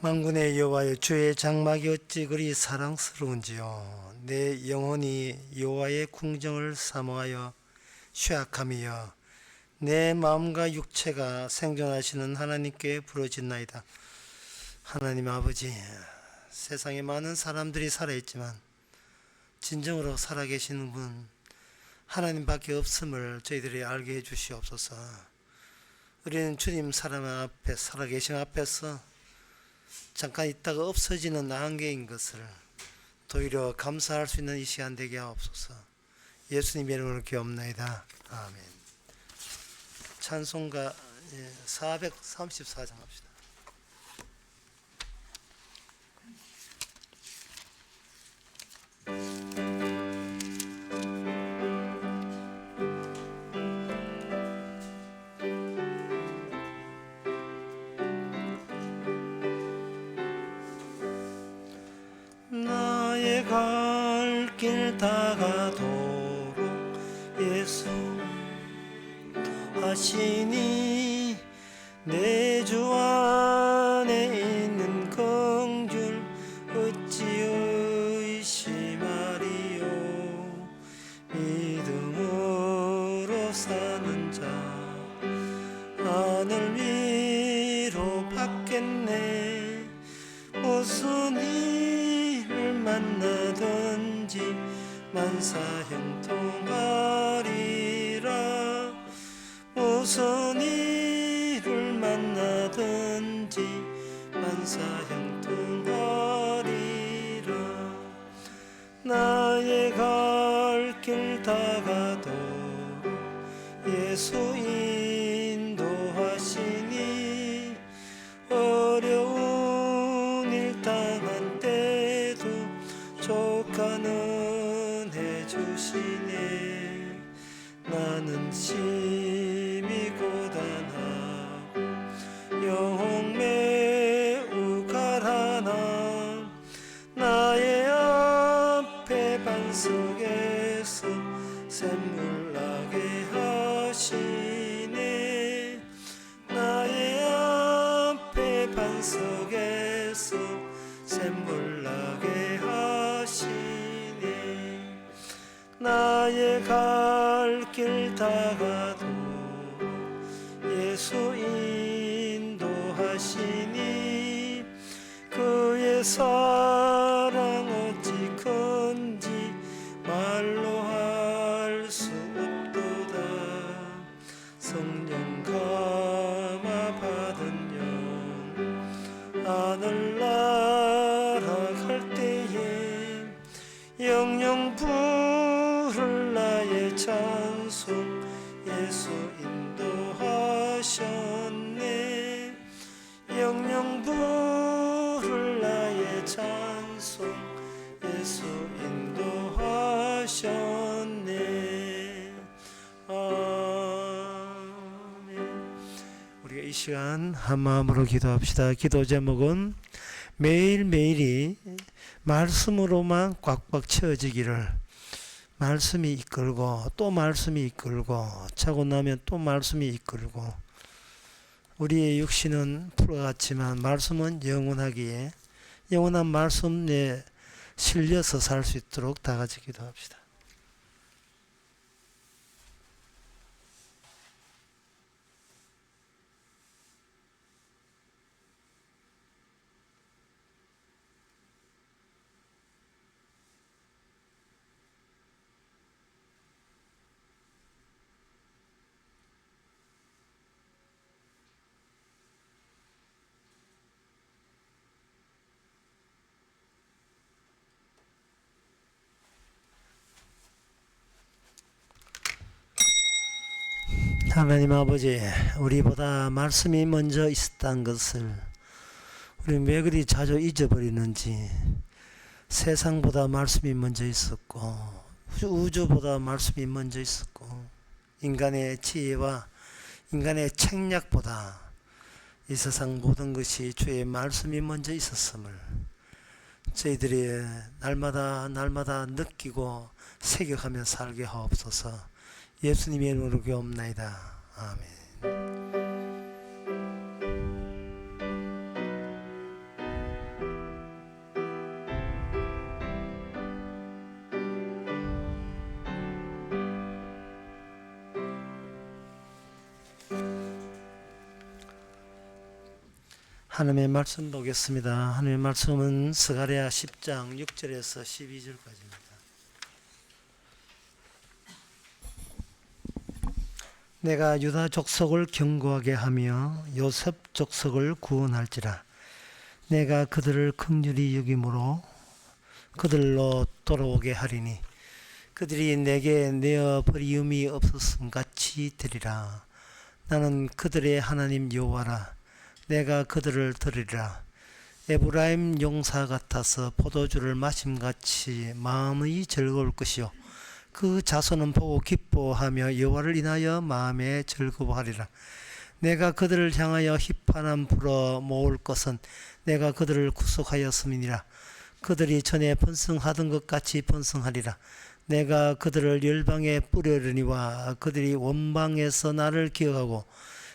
만군의 여호와여, 주의 장막이 어찌 그리 사랑스러운지요. 내 영혼이 여호와의 궁정을 사모하여 쇠약함이여 내 마음과 육체가 생존하시는 하나님께 부르짖나이다. 하나님 아버지, 세상에 많은 사람들이 살아있지만 진정으로 살아계시는 분 하나님밖에 없음을 저희들이 알게 해주시옵소서. 우리는 주님 사람 앞에 살아계신 앞에서 잠깐 있다가 없어지는 한계인 것을 도리어 감사할 수 있는 이 시간 되게 하옵소서. 예수님의 이름으로 기옵나이다. 아멘. 찬송가 434장 합시다. 나의 갈 길 다가도록 예수 하시니 내 주 안에 있는 긍휼 어찌 의심하리요. 믿음으로 사는 자 하늘 위로 받겠네. 무슨 일을 만나든지 만사형통하리라. 무슨 일을 만나든지 만사형통하리라. 나의 갈 길 다가도록 예수 인도하시니 어려운 일 당한 때도 족한 은혜 주시네. 나는 심히 고단하고 영혼 매우 가라나. 나의 앞에 반석에서 샘물 나게 하시네. 나의 앞에 반석에서 샘물 나게 하시네. 나의 갈 길 다가도록 예수 인도하시니 그의 사랑 어찌 큰지 말로 할 수 없도다. 성령 감화 받은 영 하늘 날아갈 때에 영영 부를 나의 찬송 예수 인도하셨네. 영영 부를 나의 찬송 예수 인도하셨네. 아멘. 우리가 이 시간 한마음으로 기도합시다. 기도 제목은 매일매일이 말씀으로만 꽉꽉 채워지기를. 말씀이 이끌고 또 말씀이 이끌고 차고 나면 또 말씀이 이끌고. 우리의 육신은 풀과 같지만 말씀은 영원하기에 영원한 말씀에 실려서 살 수 있도록 다 같이 기도합시다. 하나님 아버지, 우리보다 말씀이 먼저 있었다는 것을 우리는 왜 그리 자주 잊어버리는지. 세상보다 말씀이 먼저 있었고 우주보다 말씀이 먼저 있었고 인간의 지혜와 인간의 책략보다 이 세상 모든 것이 주의 말씀이 먼저 있었음을 저희들이 날마다 느끼고 새겨가며 살게 하옵소서. 예수님의 이름으로 기도옵나이다. 아멘. 하나님의 말씀 보겠습니다. 하나님의 말씀은 스가랴 10장 6절에서 12절까지입니다. 내가 유다 족속을 견고하게 하며 요셉 족속을 구원할지라. 내가 그들을 긍휼히 여김으로 그들로 돌아오게 하리니 그들이 내게 내어 버리움이 없었음 같이 되리라. 나는 그들의 하나님 여호와라. 내가 그들을 들으리라. 에브라임 용사 같아서 포도주를 마심같이 마음이 즐거울 것이요 그 자손은 보고 기뻐하며 여호와를 인하여 마음에 즐거워하리라. 내가 그들을 향하여 휘파람 불어 모을 것은 내가 그들을 구속하였음이니라. 그들이 전에 번성하던 것 같이 번성하리라. 내가 그들을 열방에 뿌려르니와 그들이 원방에서 나를 기억하고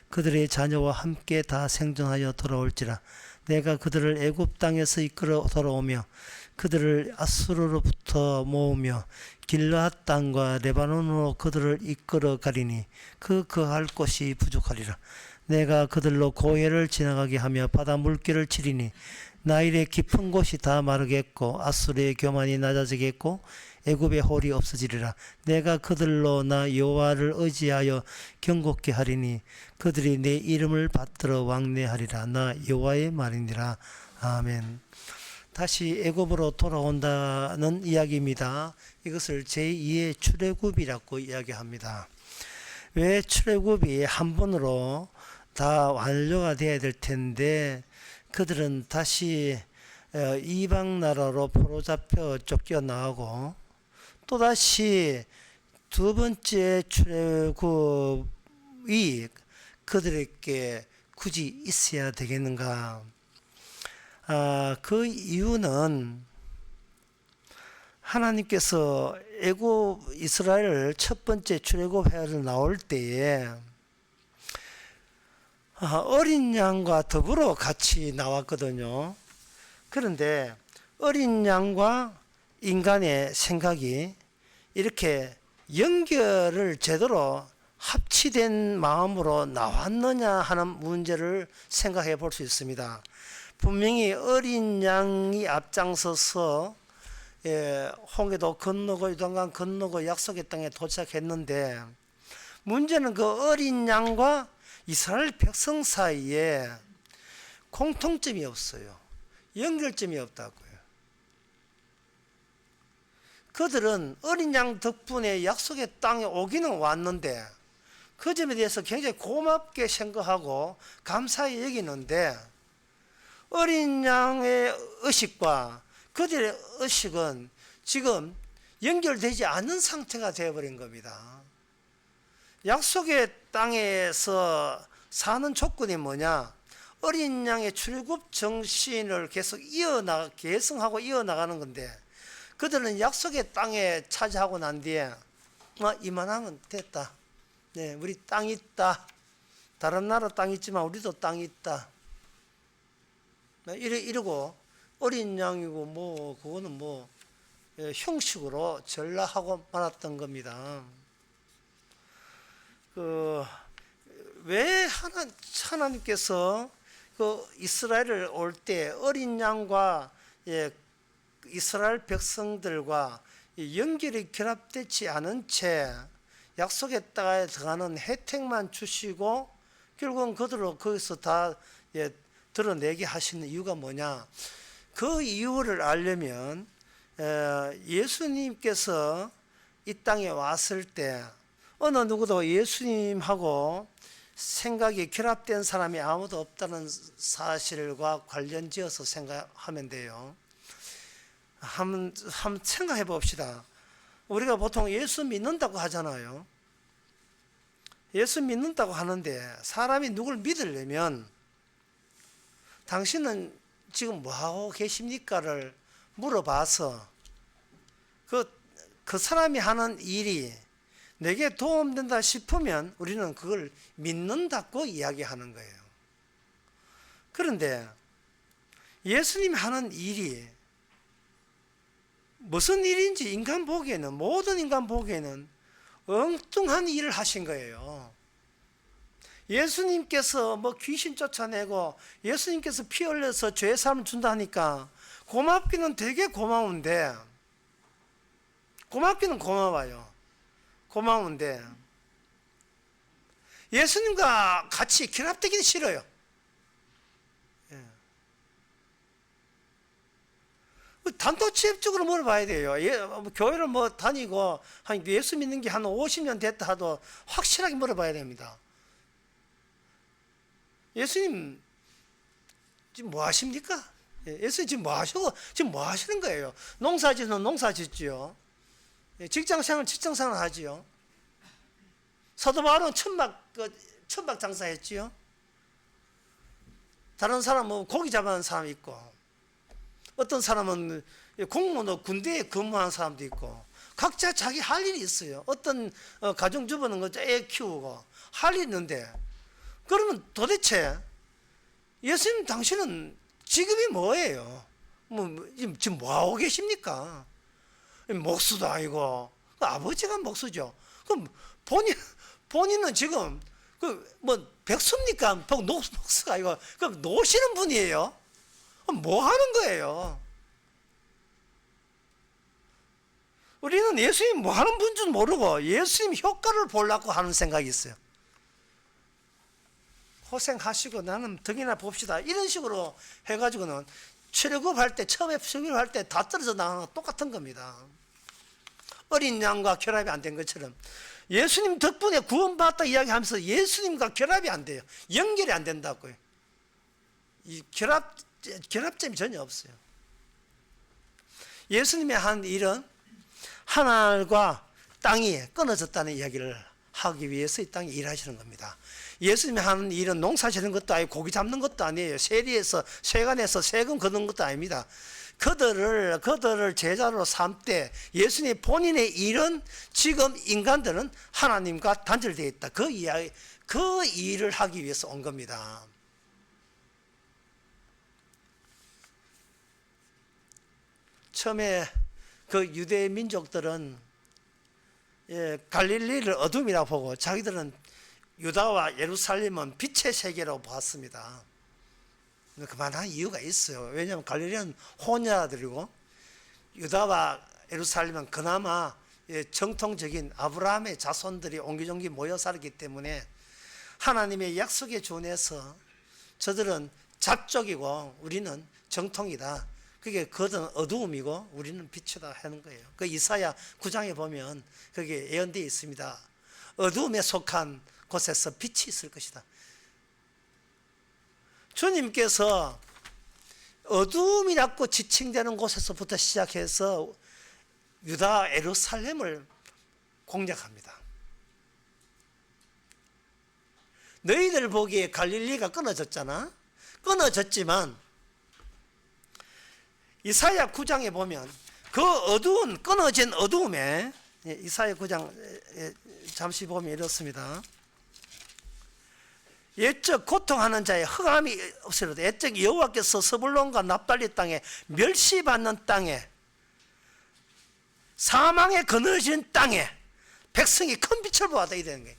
그들의 자녀와 함께 다 생존하여 돌아올지라. 내가 그들을 애굽 땅에서 이끌어 돌아오며 그들을 아수르로부터 모으며 길르앗 땅과 레바논으로 그들을 이끌어 가리니 그 거할 곳이 부족하리라. 내가 그들로 고해를 지나가게 하며 바다 물결을 치리니 나일의 깊은 곳이 다 마르겠고 아수르의 교만이 낮아지겠고 애굽의 홀이 없어지리라. 내가 그들로 나 여호와를 의지하여 경고케 하리니 그들이 내 이름을 받들어 왕래하리라. 나 여호와의 말이니라. 아멘. 다시 애굽으로 돌아온다는 이야기입니다. 이것을 제2의 출애굽이라고 이야기합니다. 왜 출애굽이 한 번으로 다 완료가 되어야 될 텐데 그들은 다시 이방 나라로 포로 잡혀 쫓겨나고 또다시 두 번째 출애굽이 그들에게 굳이 있어야 되겠는가? 그 이유는 하나님께서 애굽 이스라엘 첫 번째 출애굽해를 나올 때에 어린 양과 더불어 같이 나왔거든요. 그런데 어린 양과 인간의 생각이 이렇게 연결을 제대로 합치된 마음으로 나왔느냐 하는 문제를 생각해 볼 수 있습니다. 분명히 어린 양이 앞장서서 홍해도 건너고 요단강 건너고 약속의 땅에 도착했는데 문제는 그 어린 양과 이스라엘 백성 사이에 공통점이 없어요. 연결점이 없다고요. 그들은 어린 양 덕분에 약속의 땅에 오기는 왔는데 그 점에 대해서 굉장히 고맙게 생각하고 감사히 여기는데 어린 양의 의식과 그들의 의식은 지금 연결되지 않는 상태가 되어버린 겁니다. 약속의 땅에서 사는 조건이 뭐냐? 어린 양의 출애굽 정신을 계속 계승하고 이어나가는 건데 그들은 약속의 땅에 차지하고 난 뒤에 이만하면 됐다. 네, 우리 땅 있다. 다른 나라 땅 있지만 우리도 땅 있다. 이러고 어린 양이고 뭐 그거는 뭐 형식으로 전락하고 말았던 겁니다. 왜 하나님께서 그 이스라엘을 올 때 어린 양과 이스라엘 백성들과 연결이 결합되지 않은 채 약속의 땅에 들어가는 혜택만 주시고 결국은 그들로 거기서 다 드러내게 하시는 이유가 뭐냐? 그 이유를 알려면 예수님께서 이 땅에 왔을 때 어느 누구도 예수님하고 생각이 결합된 사람이 아무도 없다는 사실과 관련지어서 생각하면 돼요. 한번 생각해 봅시다. 우리가 보통 예수 믿는다고 하잖아요. 예수 믿는다고 하는데 사람이 누굴 믿으려면 당신은 지금 뭐하고 계십니까를 물어봐서 그 사람이 하는 일이 내게 도움된다 싶으면 우리는 그걸 믿는다고 이야기하는 거예요. 그런데 예수님이 하는 일이 무슨 일인지 모든 인간 보기에는 엉뚱한 일을 하신 거예요. 예수님께서 뭐 귀신 쫓아내고 예수님께서 피 흘려서 죄의 사함을 준다니까 고맙기는 되게 고마운데, 고맙기는 고마워요. 고마운데 예수님과 같이 결합되기는 싫어요. 예. 단도직입적으로 물어봐야 돼요. 교회를 뭐 다니고 한 예수 믿는 게 한 50년 됐다 하도 확실하게 물어봐야 됩니다. 예수님 지금 뭐 하십니까? 예수님 지금 뭐 하시고 지금 뭐 하시는 거예요? 농사 짓는 농사 짓지요. 직장생활 직장생활 하지요. 사도 바울은 천막 장사했지요. 다른 사람은 고기 잡아는 사람 있고, 어떤 사람은 공무원으로 군대에 근무하는 사람도 있고, 각자 자기 할 일이 있어요. 어떤 가정주부는 애 키우고 할 일이 있는데, 그러면 도대체 예수님 당신은 직업이 뭐예요? 지금 뭐 하고 계십니까? 목수도 아니고 아버지가 목수죠. 그럼 본인은 지금 백수입니까? 목수가 아니고 그럼 노시는 분이에요. 그럼 뭐 하는 거예요? 우리는 예수님 뭐 하는 분인 줄 모르고 예수님 효과를 보려고 하는 생각이 있어요. 고생하시고 나는 덕이나 봅시다. 이런 식으로 해가지고는 출애굽할 때, 처음에 출애굽할 때 다 떨어져 나가는 거 똑같은 겁니다. 어린 양과 결합이 안 된 것처럼 예수님 덕분에 구원받았다 이야기하면서 예수님과 결합이 안 돼요. 연결이 안 된다고요. 이 결합점이 전혀 없어요. 예수님의 한 일은 하늘과 땅이 끊어졌다는 이야기를 하기 위해서 이 땅에 일하시는 겁니다. 예수님이 하는 일은 농사 지는 것도 아니고 고기 잡는 것도 아니에요. 세리에서 세관에서 세금 걷는 것도 아닙니다. 그들을 제자로 삼때 예수님 본인의 일은 지금 인간들은 하나님과 단절되어 있다. 그 일을 하기 위해서 온 겁니다. 처음에 그 유대 민족들은 갈릴리를 어둠이라고 보고 자기들은 유다와 예루살렘은 빛의 세계라고 봤습니다. 그만한 이유가 있어요. 왜냐하면 갈릴리는 혼혈아들이고 유다와 예루살렘은 그나마 정통적인 아브라함의 자손들이 옹기종기 모여 살았기 때문에 하나님의 약속에 준해서 저들은 잡족이고 우리는 정통이다. 그게 그들은 어두움이고 우리는 빛이다 하는 거예요. 그 이사야 9장에 보면 그게 예언되어 있습니다. 어두움에 속한 곳에서 빛이 있을 것이다. 주님께서 어두움이라고 지칭되는 곳에서부터 시작해서 유다 예루살렘을 공략합니다. 너희들 보기에 갈릴리가 끊어졌잖아. 끊어졌지만 이사야 9장에 보면 그 어두운 끊어진 어두움에 이사야 9장 잠시 보면 이렇습니다. 옛적 고통하는 자의 흑암이 없으리로다. 옛적 여호와께서 스불론과 납달리 땅에 멸시받는 땅에 사망에 거느진 땅에 백성이 큰 빛을 보았다 이 되는 거예요.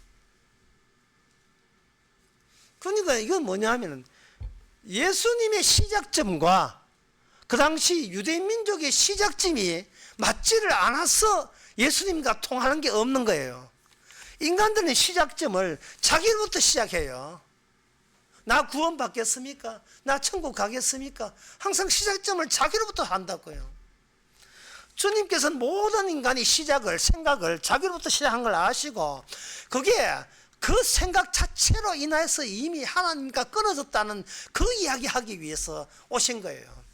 그러니까 이건 뭐냐 하면 예수님의 시작점과 그 당시 유대인 민족의 시작점이 맞지를 않아서 예수님과 통하는 게 없는 거예요. 인간들은 시작점을 자기로부터 시작해요. 나 구원 받겠습니까? 나 천국 가겠습니까? 항상 시작점을 자기로부터 한다고요. 주님께서는 모든 인간이 생각을 자기로부터 시작한 걸 아시고 그게 그 생각 자체로 인해서 이미 하나님과 끊어졌다는 그 이야기하기 위해서 오신 거예요.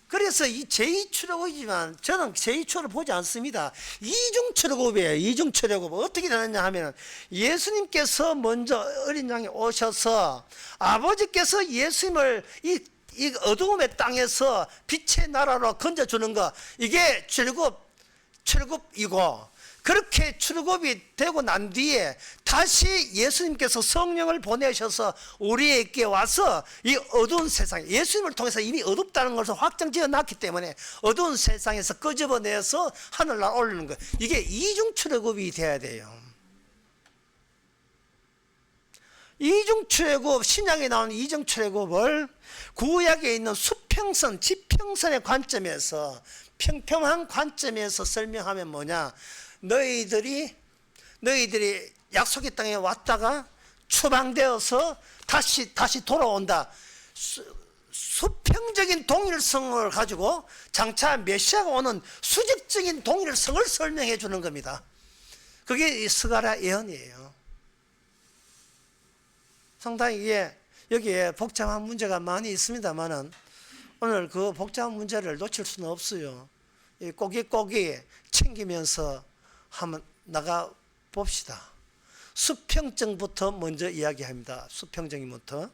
그래서 이 제2출애굽이지만 저는 제2출애굽을 보지 않습니다. 이중출애굽이에요. 이중출애굽 어떻게 되느냐 하면 예수님께서 먼저 어린 양이 오셔서 아버지께서 예수님을 이 어두움의 땅에서 빛의 나라로 건져주는 거 이게 출애굽이고 그렇게 출애굽이 되고 난 뒤에 다시 예수님께서 성령을 보내셔서 우리에게 와서 이 어두운 세상 예수님을 통해서 이미 어둡다는 것을 확정지어 놨기 때문에 어두운 세상에서 끄집어내서 하늘나라 올리는 거 이게 이중 출애굽이 돼야 돼요. 이중출애굽, 신약에 나오는 이중출애굽을 구약에 있는 수평선, 지평선의 관점에서, 평평한 관점에서 설명하면 뭐냐? 너희들이 약속의 땅에 왔다가 추방되어서 다시 돌아온다. 수평적인 동일성을 가지고 장차 메시아가 오는 수직적인 동일성을 설명해 주는 겁니다. 그게 이 스가랴 예언이에요. 상당히 여기에 복잡한 문제가 많이 있습니다만은 오늘 그 복잡한 문제를 놓칠 수는 없어요. 꼬깃꼬깃 챙기면서 한번 나가 봅시다. 수평적부터 먼저 이야기합니다. 수평적부터.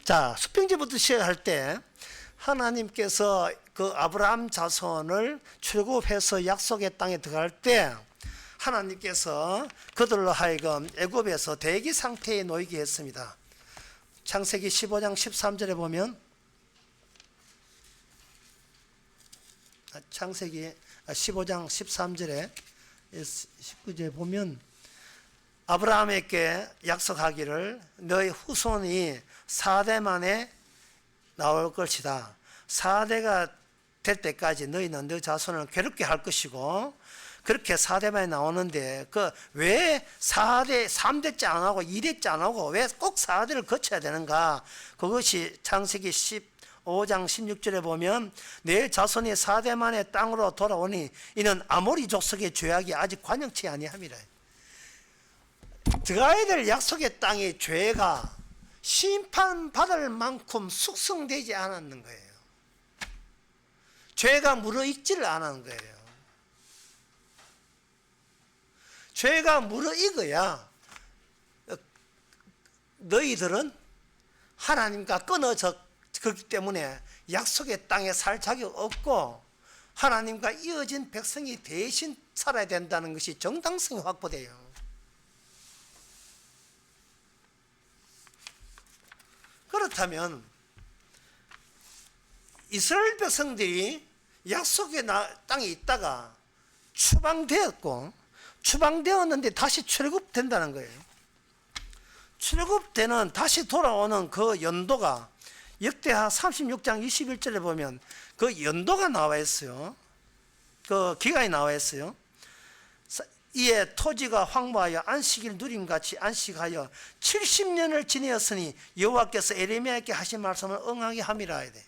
자, 수평적부터 시작할 때 하나님께서 그 아브라함 자손을 출애굽해서 약속의 땅에 들어갈 때 하나님께서 그들로 하여금 애굽에서 대기 상태에 놓이게 했습니다. 창세기 15장 13절에 보면, 창세기 15장 13절에 19절에 보면 아브라함에게 약속하기를 너희 후손이 4대 만에 나올 것이다. 4대가 될 때까지 너희는 너 자손을 괴롭게 할 것이고, 그렇게 4대 만에 나오는데 그 왜 4대, 3대째 안 하고 2대째 안 하고 왜 꼭 4대를 거쳐야 되는가? 그것이 창세기 15장 16절에 보면 내 자손이 4대 만에 땅으로 돌아오니 이는 아모리 족속의 죄악이 아직 관영치 아니함이라. 들어가야 될 약속의 땅의 죄가 심판받을 만큼 숙성되지 않았는 거예요. 죄가 무르익지를 않은 거예요. 죄가 무르익어야 너희들은 하나님과 끊어졌기 때문에 약속의 땅에 살 자격 없고 하나님과 이어진 백성이 대신 살아야 된다는 것이 정당성이 확보돼요. 그렇다면 이스라엘 백성들이 약속의 땅에 있다가 추방되었는데 다시 출애굽된다는 거예요. 출애굽되는 다시 돌아오는 그 연도가 역대하 36장 21절에 보면 그 연도가 나와 있어요. 그 기간이 나와 있어요. 이에 토지가 황무하여 안식일 누림같이 안식하여 70년을 지내었으니 여호와께서 에레미야에게 하신 말씀을 응하게 함이라 해야 돼.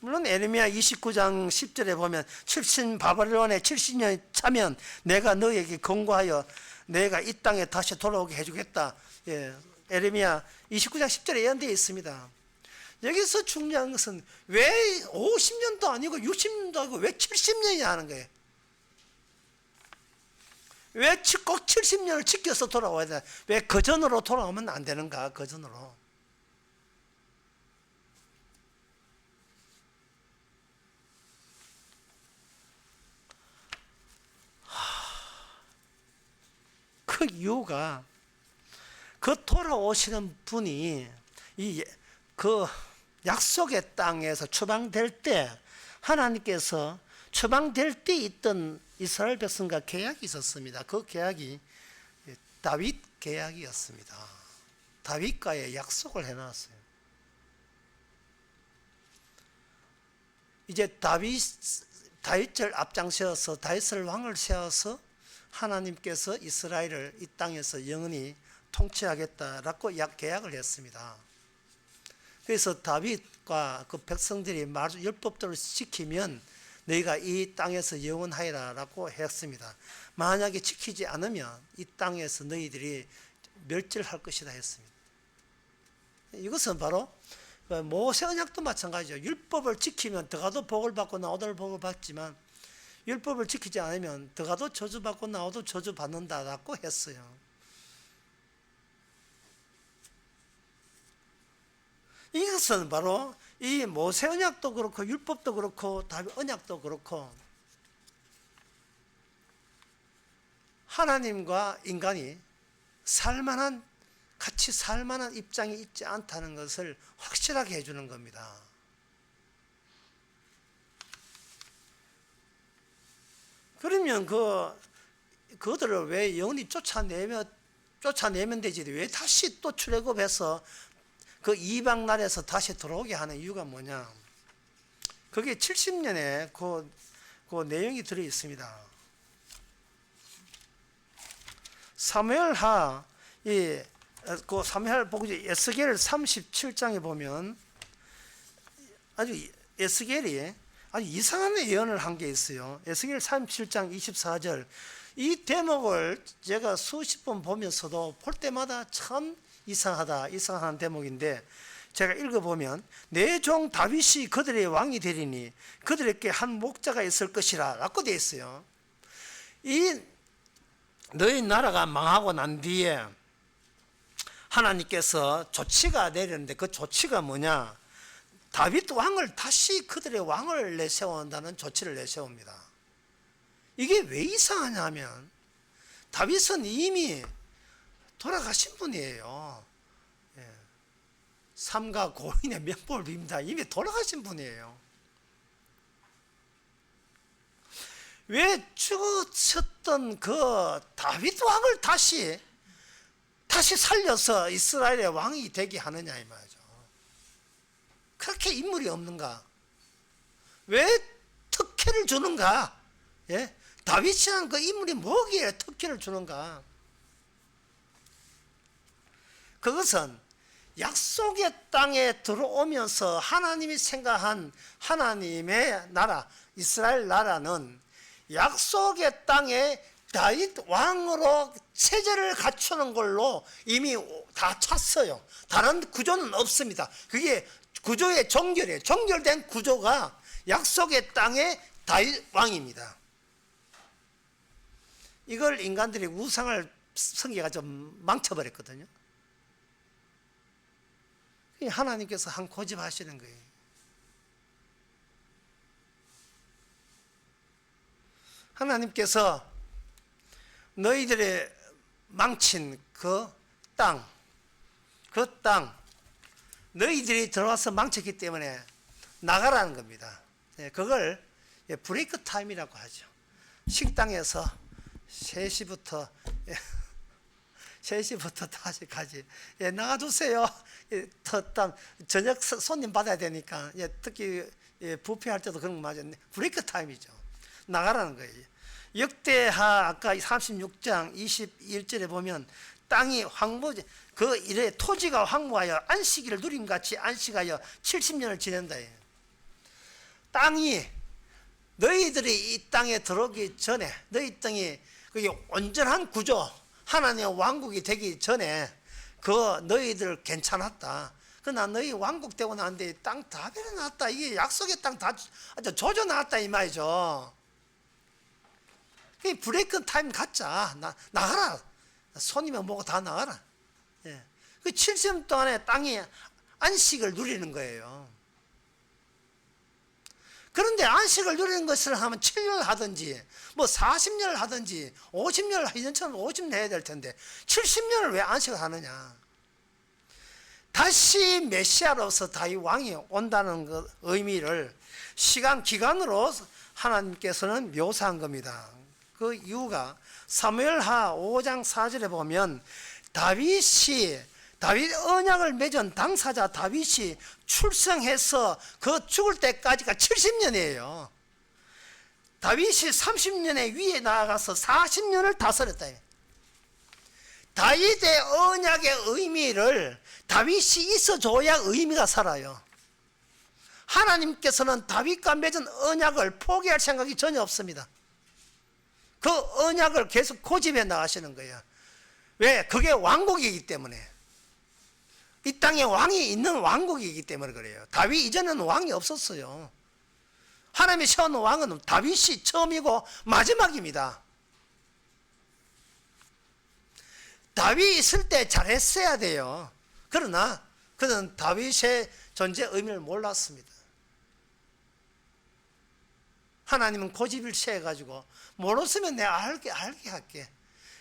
물론 에레미야 29장 10절에 보면 바벨론에 70년이 차면 내가 너에게 권고하여 내가 이 땅에 다시 돌아오게 해주겠다. 에레미야 29장 10절에 예언되어 있습니다. 여기서 중요한 것은 왜 50년도 아니고 60년도 아니고 왜 70년이 하는 거예요? 왜 꼭 70년을 지켜서 돌아와야 돼? 왜 그전으로 돌아오면 안 되는가? 그전으로. 그 이유가 그 돌아오시는 분이 그 약속의 땅에서 추방될 때 하나님께서 추방될 때 있던 이스라엘 백성과 계약이 있었습니다. 그 계약이 다윗 계약이었습니다. 다윗과의 약속을 해놨어요. 이제 다윗을 앞장세워서 다윗을 왕을 세워서 하나님께서 이스라엘을 이 땅에서 영원히 통치하겠다라고 계약을 했습니다. 그래서 다윗과 그 백성들이 율법대로 지키면 너희가 이 땅에서 영원하리라고 했습니다. 만약에 지키지 않으면 이 땅에서 너희들이 멸절할 것이다 했습니다. 이것은 바로 모세 언약도 마찬가지죠. 율법을 지키면 들어가도 복을 받고 나오도 복을 받지만 율법을 지키지 않으면 들어가도 저주받고 나오도 저주받는다라고 했어요. 이것은 바로 이 모세 언약도 그렇고 율법도 그렇고 다윗 언약도 그렇고 하나님과 인간이 같이 살만한 입장이 있지 않다는 것을 확실하게 해주는 겁니다. 그러면 그들을 왜 영원히 쫓아내면 되지 왜 다시 또 출애굽해서 그 이방 나라에서 다시 들어오게 하는 이유가 뭐냐? 그게 70년에 그 내용이 들어 있습니다. 사무엘하 그 사무엘 보고 에스겔 37장에 보면 에스겔이 아주 이상한 예언을 한 게 있어요. 에스겔 37장 24절. 이 대목을 제가 수십 번 보면서도 볼 때마다 참 이상한 대목인데, 제가 읽어보면 내 종 다윗이 그들의 왕이 되리니 그들에게 한 목자가 있을 것이라 라고 되어 있어요. 이 너희 나라가 망하고 난 뒤에 하나님께서 조치가 내렸는데 그 조치가 뭐냐? 다윗 왕을 다시 그들의 왕을 내세운다는 조치를 내세웁니다. 이게 왜 이상하냐 하면 다윗은 이미 돌아가신 분이에요. 삼가 고인의 면목을 빕니다. 이미 돌아가신 분이에요. 왜 죽으셨던 그 다윗 왕을 다시 살려서 이스라엘의 왕이 되게 하느냐 이 말이죠. 그렇게 인물이 없는가? 왜 특혜를 주는가? 예? 다윗이라는 그 인물이 뭐기에 특혜를 주는가? 그것은 약속의 땅에 들어오면서 하나님이 생각한 하나님의 나라, 이스라엘 나라는 약속의 땅에 다윗 왕으로 체제를 갖추는 걸로 이미 다 찼어요. 다른 구조는 없습니다. 그게 구조의 정결이에요. 정결된 구조가 약속의 땅의 다윗 왕입니다. 이걸 인간들이 우상을 성경가 좀 망쳐버렸거든요. 하나님께서 한 고집하시는 거예요. 하나님께서 너희들의 망친 그 땅, 너희들이 들어와서 망쳤기 때문에 나가라는 겁니다. 그걸 브레이크 타임이라고 하죠. 식당에서 3시부터 다시까지 나가주세요. 저녁 손님 받아야 되니까 특히 뷔페할 때도 그런 거 맞았네. 브레이크 타임이죠. 나가라는 거예요. 역대하 아까 36장 21절에 보면 땅이 황무지 그 이래 토지가 황무하여 안식일을 누림같이 안식하여 70년을 지낸다. 땅이 너희들이 이 땅에 들어오기 전에 너희 땅이 그게 온전한 구조 하나님의 왕국이 되기 전에 그 너희들 괜찮았다. 그러나 너희 왕국 되고 나는데 땅 다 베려놨다. 이게 약속의 땅 다 조져놨다 이 말이죠. 브레이크 타임 갖자. 나가라. 손이면 뭐고 다 나가라. 그 70년 동안에 땅이 안식을 누리는 거예요. 그런데 안식을 누리는 것을 하면 7년 하든지 뭐 40년을 하든지 50년을 이전처럼 50년 해야 될 텐데 70년을 왜 안식을 하느냐? 다시 메시아로서 다윗 왕이 온다는 그 의미를 기간으로 하나님께서는 묘사한 겁니다. 그 이유가 사무엘하 5장 4절에 보면 다윗 언약을 맺은 당사자 다윗이 출생해서 그 죽을 때까지가 70년이에요. 다윗이 30년에 위에 나아가서 40년을 다스렸다. 다윗의 언약의 의미를 다윗이 있어줘야 의미가 살아요. 하나님께서는 다윗과 맺은 언약을 포기할 생각이 전혀 없습니다. 그 언약을 계속 고집해 나가시는 거예요. 왜? 그게 왕국이기 때문에. 이 땅에 왕이 있는 왕국이기 때문에 그래요. 다윗 이전에는 왕이 없었어요. 하나님이 세워놓은 왕은 다윗이 처음이고 마지막입니다. 다윗이 있을 때 잘했어야 돼요. 그러나 그는 다윗의 존재 의미를 몰랐습니다. 하나님은 고집을 취해가지고 모르으면 내가 알게 할게.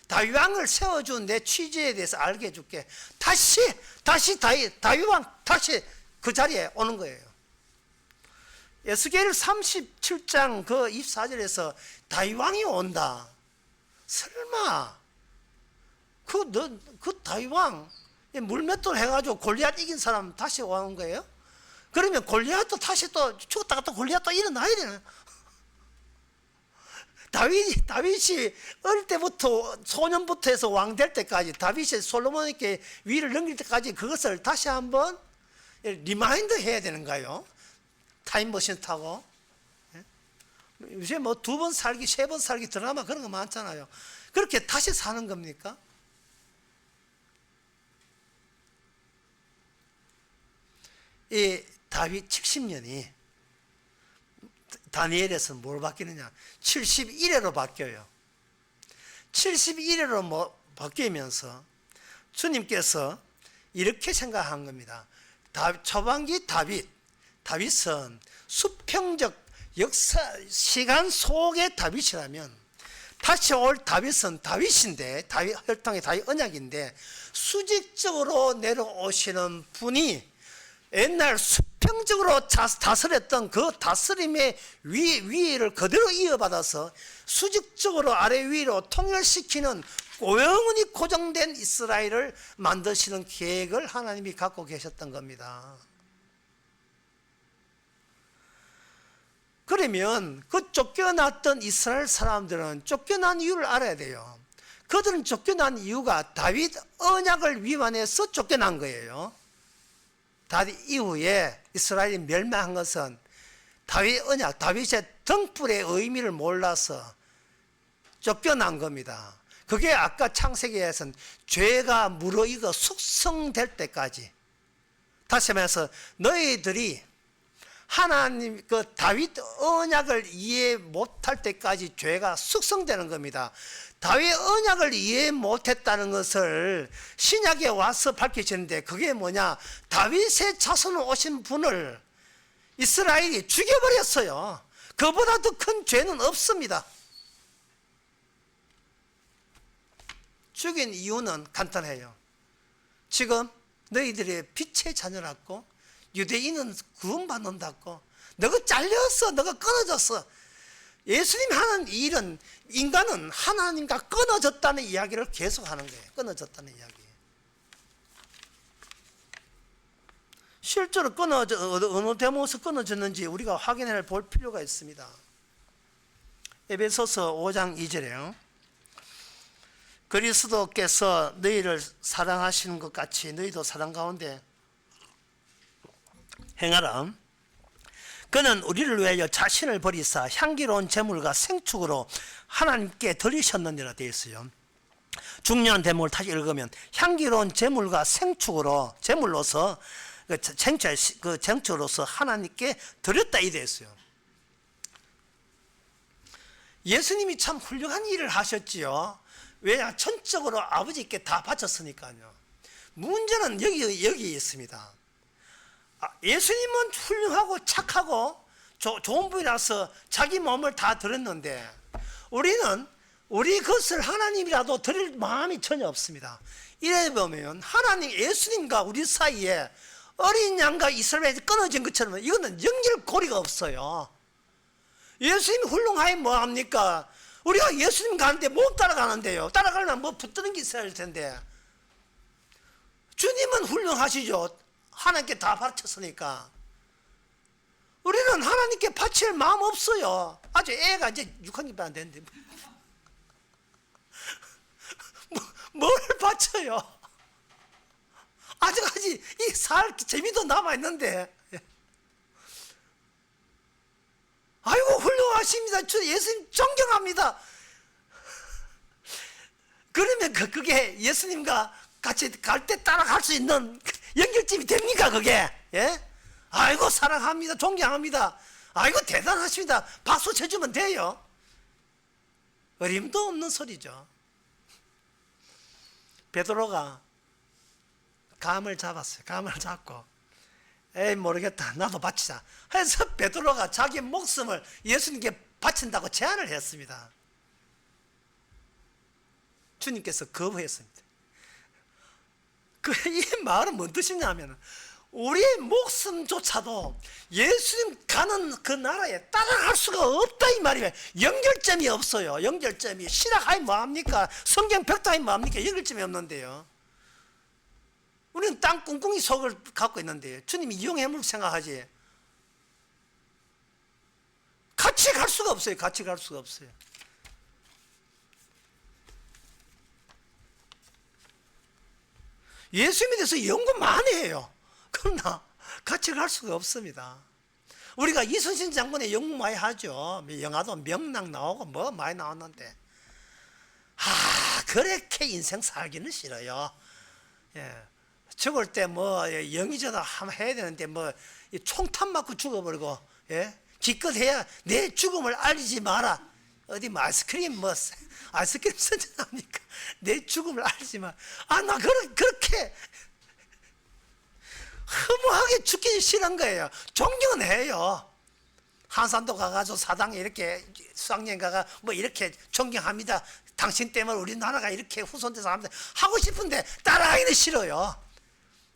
다윗 왕을 세워준 내 취지에 대해서 알게 해줄게. 다시 다윗 왕 다시 그 자리에 오는 거예요. 에스겔 37장 그 24절에서 다윗 왕이 온다. 설마 그 다윗왕 물맷돌 해가지고 골리앗 이긴 사람 다시 오는 거예요? 그러면 골리앗도 다시 또 죽었다가 또 골리앗 또 일어나야 되나? 다윗이 어릴 때부터 소년부터 해서 왕 될 때까지, 다윗이 솔로몬에게 위를 넘길 때까지 그것을 다시 한번 리마인드 해야 되는가요? 타임머신 타고. 요새 뭐 2번 살기 3번 살기 드라마 그런 거 많잖아요. 그렇게 다시 사는 겁니까? 이 다윗 70년이 다니엘에서는 뭘 바뀌느냐? 71회로 바뀌어요. 71회로 바뀌면서 주님께서 이렇게 생각한 겁니다. 초반기 다윗은 수평적 역사 시간 속의 다윗이라면, 다시 올 다윗은 다윗인데, 다윗 혈통의 다윗 언약인데, 수직적으로 내려오시는 분이 옛날 수평적으로 다스렸던 그 다스림의 위를 그대로 이어받아서 수직적으로 아래 위로 통일시키는 영원히 고정된 이스라엘을 만드시는 계획을 하나님이 갖고 계셨던 겁니다. 그러면 그 쫓겨났던 이스라엘 사람들은 쫓겨난 이유를 알아야 돼요. 그들은 쫓겨난 이유가 다윗 언약을 위반해서 쫓겨난 거예요. 다윗 이후에 이스라엘이 멸망한 것은 다윗 언약, 다윗의 등불의 의미를 몰라서 쫓겨난 겁니다. 그게 아까 창세기에서는 죄가 무르익어 숙성될 때까지, 다시 말해서 너희들이 하나님 그 다윗 언약을 이해 못할 때까지 죄가 숙성되는 겁니다. 다윗 언약을 이해 못했다는 것을 신약에 와서 밝혀지는데, 그게 뭐냐? 다윗의 자손으로 오신 분을 이스라엘이 죽여버렸어요. 그보다 더 큰 죄는 없습니다. 죽인 이유는 간단해요. 지금 너희들이 빛의 자녀라고, 유대인은 구원받는다고, 너가 잘렸어, 너가 끊어졌어. 예수님이 하는 일은 인간은 하나님과 끊어졌다는 이야기를 계속하는 거예요. 끊어졌다는 이야기. 실제로 어느 대목에서 끊어졌는지 우리가 확인해 볼 필요가 있습니다. 에베소서 5장 2절에요. 그리스도께서 너희를 사랑하시는 것 같이 너희도 사랑 가운데 행하라. 그는 우리를 위하여 자신을 버리사 향기로운 제물과 생축으로 하나님께 드리셨느니라 되어 있어요. 중요한 대목을 다시 읽으면 향기로운 제물과 생축으로, 제물로서 생축으로서 하나님께 드렸다 이 되어 있어요. 예수님이 참 훌륭한 일을 하셨지요. 왜냐? 전적으로 아버지께 다 바쳤으니까요. 문제는 여기 있습니다. 예수님은 훌륭하고 착하고 좋은 분이라서 자기 몸을 다 드렸는데, 우리는 우리 것을 하나님이라도 드릴 마음이 전혀 없습니다. 이래 보면 하나님, 예수님과 우리 사이에 어린 양과 이스라엘이 끊어진 것처럼 이거는 연결고리가 없어요. 예수님이 훌륭하게 뭐합니까? 우리가 예수님 가는데 못 따라가는데요. 따라가려면 뭐 붙드는 게 있어야 할 텐데. 주님은 훌륭하시죠. 하나님께 다 바쳤으니까. 우리는 하나님께 바칠 마음 없어요. 아주 애가 이제 6학년밖에 안 되는데 뭘 바쳐요? 아직까지 이 살 재미도 남아있는데. 아이고 훌륭하십니다. 예수님 존경합니다. 그러면 그게 예수님과 같이 갈 때 따라갈 수 있는 연결점이 됩니까 그게? 예? 아이고 사랑합니다. 존경합니다. 아이고 대단하십니다. 박수 쳐주면 돼요. 어림도 없는 소리죠. 베드로가 감을 잡았어요. 감을 잡고 에이 모르겠다, 나도 바치자 해서 베드로가 자기 목숨을 예수님께 바친다고 제안을 했습니다. 주님께서 거부했습니다. 이 말은 뭔 뜻이냐면, 우리의 목숨조차도 예수님 가는 그 나라에 따라갈 수가 없다 이 말이에요. 연결점이 없어요. 연결점이. 신학하면 뭐합니까? 성경 벽다하면 뭐합니까? 연결점이 없는데요. 우리는 땅 꿍꿍이 속을 갖고 있는데 주님이 이용해물 생각하지. 같이 갈 수가 없어요. 같이 갈 수가 없어요. 예수님에 대해서 연구 많이 해요. 그러나 같이 갈 수가 없습니다. 우리가 이순신 장군의 연구 많이 하죠. 영화도 명랑 나오고 뭐 많이 나왔는데 그렇게 인생 살기는 싫어요. 예. 죽을 때 뭐 영의전화 한번 해야 되는데 뭐 총탄 맞고 죽어버리고, 예? 기껏해야 내 죽음을 알리지 마라. 어디 뭐 아이스크림 선전합니까? 내 죽음을 알리지 마. 나 그렇게 허무하게 죽기 싫은 거예요. 존경은 해요. 한산도 가가지고 사당에 이렇게 수학여행 가가 뭐 이렇게 존경합니다. 당신 때문에 우리나라가 이렇게 후손돼서 합니다. 하고 싶은데 따라하기는 싫어요.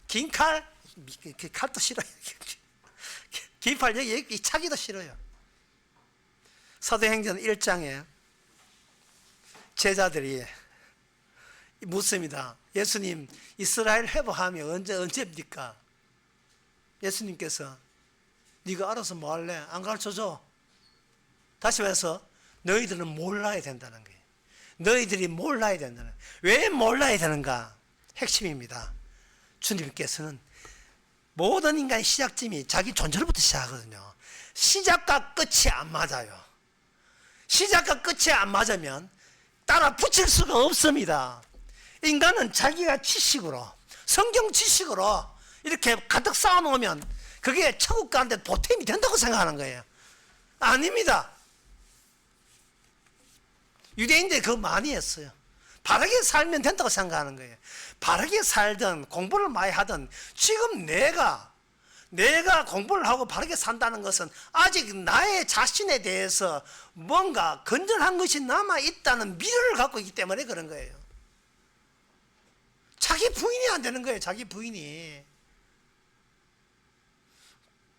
긴 칼, 그 칼도 싫어요. 긴 팔 여기 차기도 싫어요. 사도행전 1장에 제자들이 묻습니다. 예수님, 이스라엘 회복하면 언제입니까? 예수님께서 네가 알아서 뭐 할래? 안 가르쳐줘. 다시 말해서 너희들은 몰라야 된다는 거예요. 너희들이 몰라야 된다는 거예요. 왜 몰라야 되는가? 핵심입니다. 주님께서는 모든 인간의 시작점이 자기 존재로부터 시작하거든요. 시작과 끝이 안 맞아요. 시작과 끝이 안 맞으면 따라 붙일 수가 없습니다. 인간은 자기가 지식으로, 성경 지식으로 이렇게 가득 쌓아놓으면 그게 천국 가는데 보탬이 된다고 생각하는 거예요. 아닙니다. 유대인들이 그거 많이 했어요. 바르게 살면 된다고 생각하는 거예요. 바르게 살든 공부를 많이 하든 지금 내가 공부를 하고 바르게 산다는 것은 아직 나의 자신에 대해서 뭔가 건전한 것이 남아있다는 미련을 갖고 있기 때문에 그런 거예요. 자기 부인이 안 되는 거예요. 자기 부인이.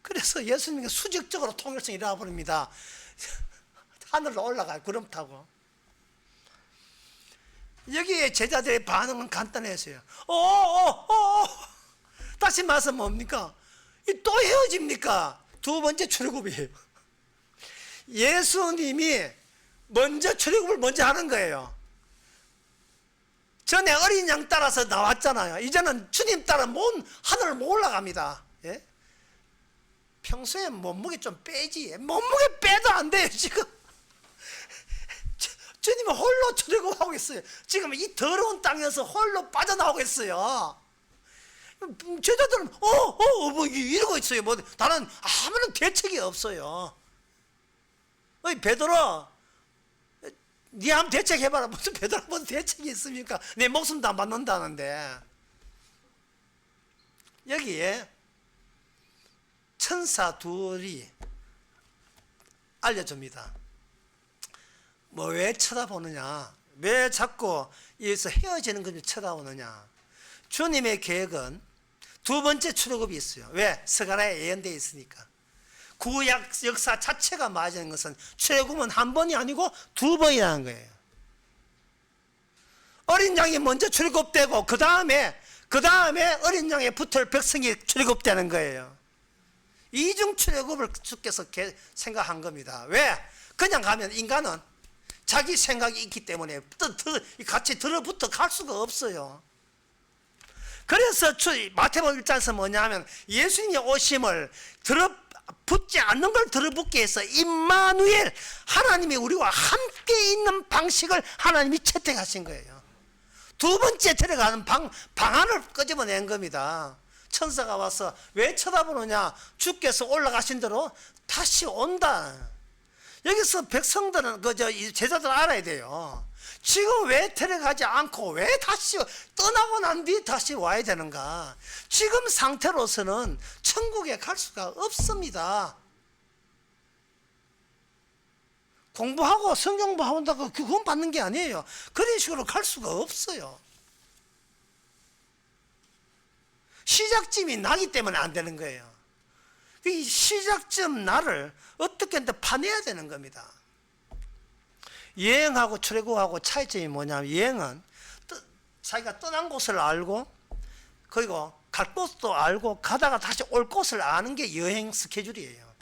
그래서 예수님이 수직적으로 통일성이 일어나 버립니다. 하늘로 올라가요. 구름 타고. 여기에 제자들의 반응은 간단했어요. 다시 말해서 뭡니까? 또 헤어집니까? 두 번째 출애굽이에요. 예수님이 먼저 출애굽을 먼저 하는 거예요. 전에 어린 양 따라서 나왔잖아요. 이제는 주님 따라 하늘을 못 올라갑니다. 예? 평소에 몸무게 좀 빼지. 몸무게 빼도 안 돼요, 지금. 주님은 홀로 출애굽하고 있어요. 지금 이 더러운 땅에서 홀로 빠져나오고 있어요. 제자들은 뭐 이러고 있어요. 뭐 다른 아무런 대책이 없어요. 베드로, 네 한번 대책해봐라. 무슨 베드로 무슨 대책이 있습니까? 내 목숨도 안 받는다는데. 여기에 천사 둘이 알려줍니다. 뭐 왜 쳐다보느냐? 왜 자꾸 여기서 헤어지는 것을 쳐다보느냐? 주님의 계획은 두 번째 출애굽이 있어요. 왜? 스가랴에 예언되어 있으니까. 구약 역사 자체가 맞는 것은 출애굽은 한 번이 아니고 두 번이라는 거예요. 어린 양이 먼저 출애굽되고 그 다음에 어린 양에 붙을 백성이 출애굽되는 거예요. 이중 출애굽을 주께서 생각한 겁니다. 왜? 그냥 가면 인간은 자기 생각이 있기 때문에 같이 들어붙어 갈 수가 없어요. 그래서 마태복음 1장에서 뭐냐면 예수님의 오심을 붙지 않는 걸 들어붙게 해서 임마누엘, 하나님이 우리와 함께 있는 방식을 하나님이 채택하신 거예요. 두 번째 들어가는 방안을 끄집어낸 겁니다. 천사가 와서 왜 쳐다보느냐? 주께서 올라가신 대로 다시 온다. 여기서 백성들은 제자들 알아야 돼요. 지금 왜 데려가지 않고 왜 다시 떠나고 난 뒤에 다시 와야 되는가? 지금 상태로서는 천국에 갈 수가 없습니다. 공부하고 성경 공부한다고 그건 받는 게 아니에요. 그런 식으로 갈 수가 없어요. 시작점이 나기 때문에 안 되는 거예요. 이 시작점 나를 어떻게든 파내야 되는 겁니다. 여행하고 출애굽하고 차이점이 뭐냐면, 여행은 자기가 떠난 곳을 알고 그리고 갈 곳도 알고 가다가 다시 올 곳을 아는 게 여행 스케줄이에요.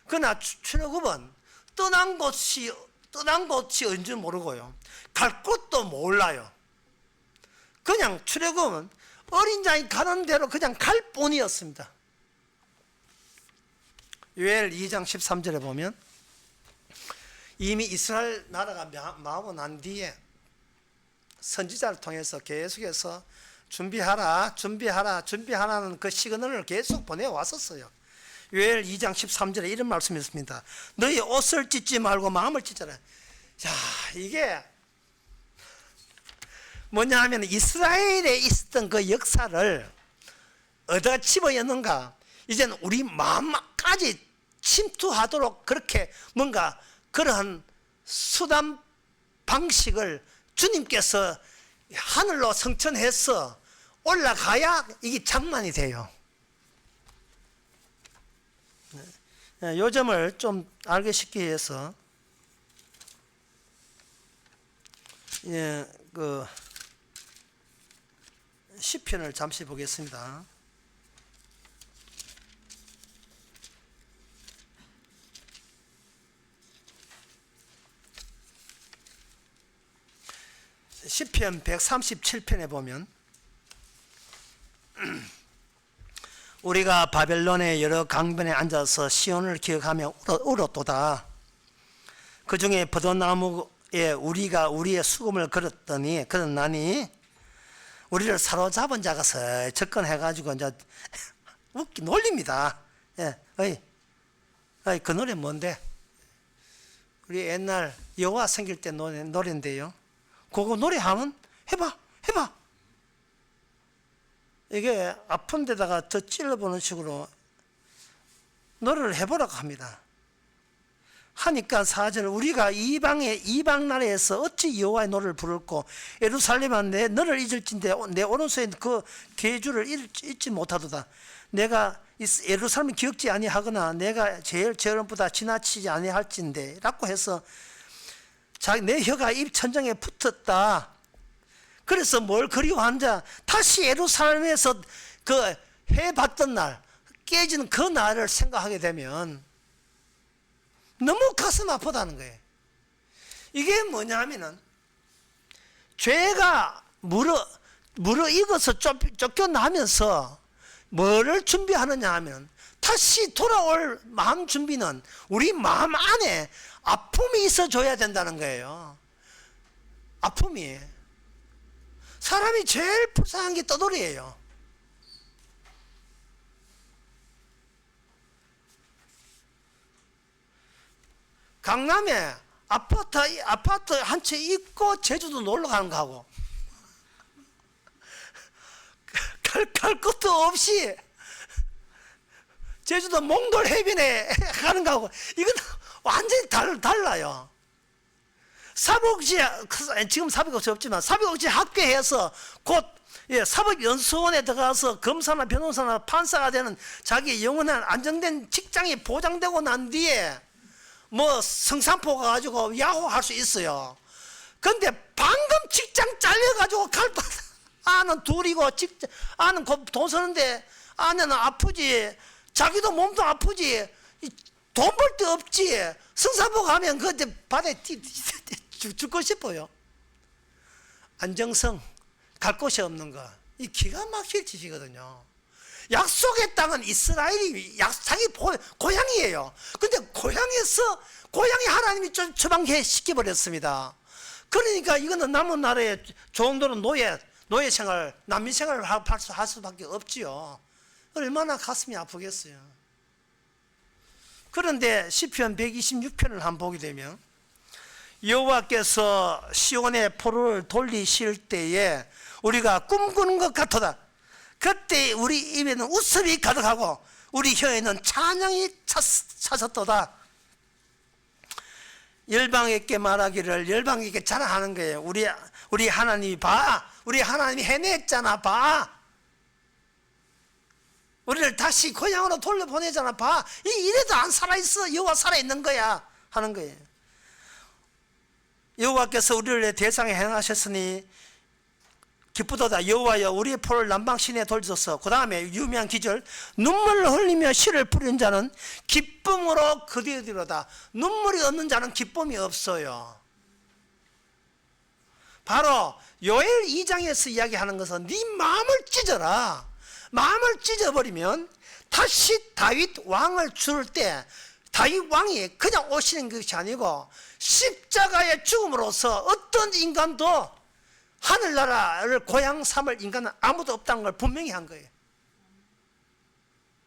그러나 출애굽은 떠난 곳이 언제 모르고요, 갈 곳도 몰라요. 그냥 출애굽은 어린 양이 가는 대로 그냥 갈 뿐이었습니다. 요엘 2장 13절에 보면, 이미 이스라엘 나라가 망하고 난 뒤에 선지자를 통해서 계속해서 준비하라는 그 시그널을 계속 보내왔었어요. 요엘 2장 13절에 이런 말씀이 있습니다. 너희 옷을 찢지 말고 마음을 찢어라. 자, 이게 뭐냐 하면, 이스라엘에 있었던 그 역사를 어디다 집어였는가, 이제는 우리 마음까지 침투하도록 그렇게 뭔가 그러한 수단 방식을 주님께서 하늘로 성천해서 올라가야 이게 장만이 돼요. 요 점을 좀 알기 쉽게 해서, 그 시편을 잠시 보겠습니다. 시편 137편에 보면, 우리가 바벨론의 여러 강변에 앉아서 시온을 기억하며 울었도다. 그 중에 버드나무에 우리가 우리의 수금을 걸었나니 우리를 사로잡은 자가 접근해가지고 이제 놀립니다. 예, 그 노래 뭔데? 우리 옛날 여호와 생길 때 노래인데요. 그거 노래하면 해봐. 이게 아픈 데다가 더 찔러보는 식으로 노래를 해보라고 합니다. 하니까 4절, 우리가 이방 나라에서 어찌 여호와의 노래를 부를고 예루살렘아 너를 잊을진데 내 오른손에 그 계주를 잊지 못하도다. 내가 예루살렘을 기억지 아니하거나 내가 제일 저런보다 지나치지 아니할진데 라고 해서 내 혀가 입 천장에 붙었다. 그래서 뭘 그리워한자, 다시 예루살렘에서 그 해봤던 날, 깨지는 그 날을 생각하게 되면 너무 가슴 아프다는 거예요. 이게 뭐냐 하면은, 죄가 무르익어서 쫓겨나면서 뭐를 준비하느냐 하면, 다시 돌아올 마음 준비는 우리 마음 안에 아픔이 있어줘야 된다는 거예요. 아픔이. 사람이 제일 불쌍한 게 떠돌이에요. 강남에 아파트 한 채 있고 제주도 놀러 가는 거하고 갈 것도 없이 제주도 몽돌 해변에 가는 거하고 이건 완전히 달라요. 지금 사법고시 없지만 사법고시 합격해서 곧 사법연수원에 들어가서 검사나 변호사나 판사가 되는 자기 영원한 안정된 직장이 보장되고 난 뒤에 뭐 성산포 가가지고 야호할 수 있어요. 근데 방금 직장 잘려가지고 아는 둘이고 아는 돈 쓰는데 아내는 아프지, 자기도 몸도 아프지, 돈 벌 데 없지. 성산포 가면 그때 바다에 죽고 싶어요. 안정성, 갈 곳이 없는 거, 이 기가 막힐 짓이거든요. 약속의 땅은 이스라엘이 자기 고향이에요. 근데 고향이 하나님이 처방시켜버렸습니다. 그러니까 이거는 남은 나라에 정도로 노예 생활, 난민 생활을 할 수밖에 없지요. 얼마나 가슴이 아프겠어요. 그런데 시편 126편을 한번 보게 되면, 여호와께서 시온의 포로를 돌리실 때에 우리가 꿈꾸는 것 같도다. 그때 우리 입에는 웃음이 가득하고 우리 혀에는 찬양이 찼었도다. 열방에게 말하기를, 열방에게 자랑하는 거예요. 우리 하나님이 봐, 우리 하나님이 해냈잖아, 봐. 우리를 다시 고향으로 돌려보내잖아. 봐, 이래도 안 살아있어. 여호와 살아있는 거야 하는 거예요. 여호와께서 우리를 내 대상에 행하셨으니 기쁘도다. 여호와여 우리의 포를 남방신에 돌리소서. 그 다음에 유명한 기절, 눈물을 흘리며 씨를 뿌린 자는 기쁨으로 거두리로다. 눈물이 없는 자는 기쁨이 없어요. 바로 요엘 2장에서 이야기하는 것은 네 마음을 찢어라. 마음을 찢어버리면 다시 다윗 왕을 줄 때 다윗 왕이 그냥 오시는 것이 아니고 십자가의 죽음으로써 어떤 인간도 하늘나라를 고향 삼을 인간은 아무도 없다는 걸 분명히 한 거예요.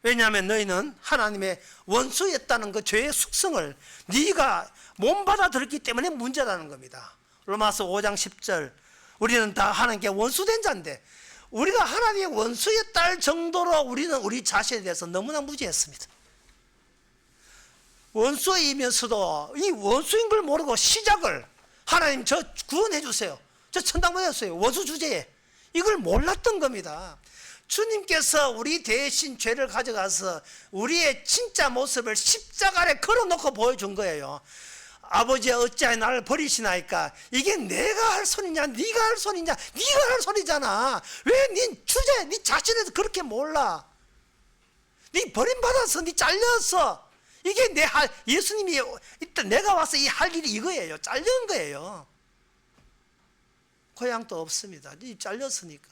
왜냐하면 너희는 하나님의 원수였다는 그 죄의 숙성을 네가 못 받아들였기 때문에 문제라는 겁니다. 로마서 5장 10절, 우리는 다 하나님께 원수된 자인데 우리가 하나님의 원수였다 할 정도로 우리는 우리 자신에 대해서 너무나 무지했습니다. 원수이면서도 이 원수인 걸 모르고 시작을 하나님 저 구원해 주세요, 저 천당 보냈어요, 원수 주제에, 이걸 몰랐던 겁니다. 주님께서 우리 대신 죄를 가져가서 우리의 진짜 모습을 십자가에 걸어놓고 보여준 거예요. 아버지야 어찌하여 나를 버리시나이까. 이게 내가 할 소리냐 네가 할 소리냐. 네가 할 소리잖아. 왜 네 주제 네 자신에도 그렇게 몰라. 네 버림받아서 네 잘렸어. 이게 내 할, 예수님이 일단 내가 와서 이 할 일이 이거예요. 잘린 거예요. 고향도 없습니다. 네 잘렸으니까.